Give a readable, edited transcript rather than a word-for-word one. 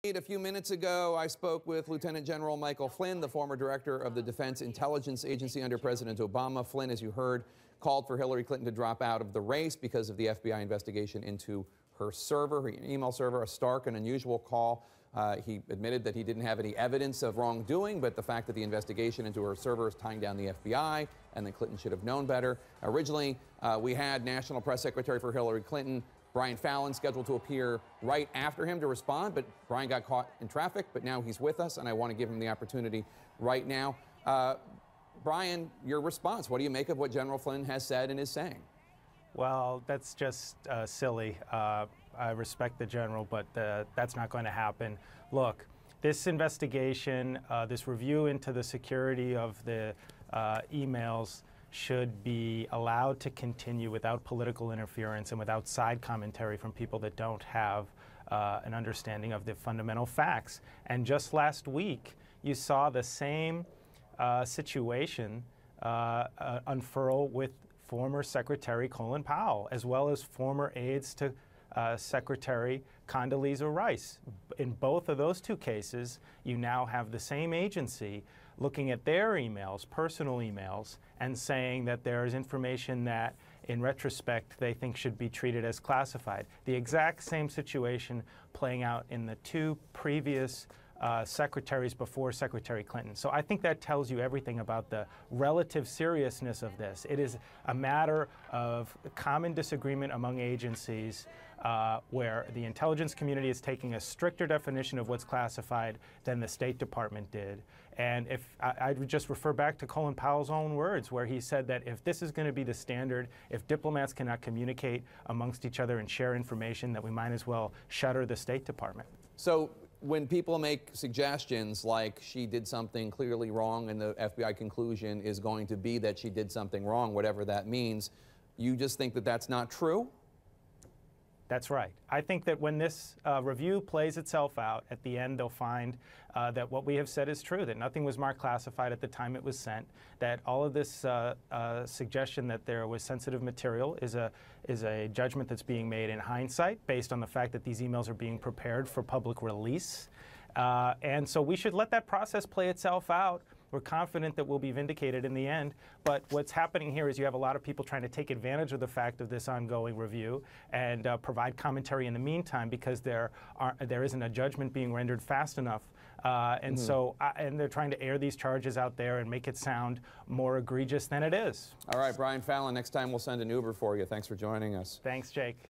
A few minutes ago, I spoke with Lieutenant General Michael Flynn, the former director of the Defense Intelligence Agency under President Obama. Flynn, as you heard, called for Hillary Clinton to drop out of the race because of the FBI investigation into her server, her email server, a stark and unusual call. He admitted that he didn't have any evidence of wrongdoing, but the fact that the investigation into her server is tying down the FBI and that Clinton should have known better. Originally, we had National Press Secretary for Hillary Clinton, Brian Fallon, scheduled to appear right after him to respond, but Brian got caught in traffic, but now he's with us, and I want to give him the opportunity right now. Brian, your response, what do you make of what General Flynn has said and is saying? Well, that's just silly. I respect the general, but that's not going to happen. Look, this investigation, this review into the security of the emails should be allowed to continue without political interference and without side commentary from people that don't have an understanding of the fundamental facts. And just last week, you saw the same situation unfurl with former Secretary Colin Powell, as well as former aides to Secretary Condoleezza Rice. In both of those two cases, you now have the same agency looking at their emails, personal emails, and saying that there is information that, in retrospect, they think should be treated as classified. The exact same situation playing out in the two previous secretaries before Secretary Clinton. So I think that tells you everything about the relative seriousness of this. It is a matter of common disagreement among agencies where the intelligence community is taking a stricter definition of what's classified than the State Department did. And if I would just refer back to Colin Powell's own words, where he said that if this is going to be the standard, if diplomats cannot communicate amongst each other and share information, that we might as well shutter the State Department. So when people make suggestions like she did something clearly wrong and the FBI conclusion is going to be that she did something wrong, whatever that means, you just think that that's not true? That's right. I think that when this review plays itself out, at the end they'll find that what we have said is true, that nothing was marked classified at the time it was sent, that all of this suggestion that there was sensitive material is a judgment that's being made in hindsight based on the fact that these emails are being prepared for public release. And so we should let that process play itself out. We're confident that we'll be vindicated in the end, but what's happening here is you have a lot of people trying to take advantage of the fact of this ongoing review and provide commentary in the meantime because there isn't a judgment being rendered fast enough. And they're trying to air these charges out there and make it sound more egregious than it is. All right, Brian Fallon, next time we'll send an Uber for you. Thanks for joining us. Thanks, Jake.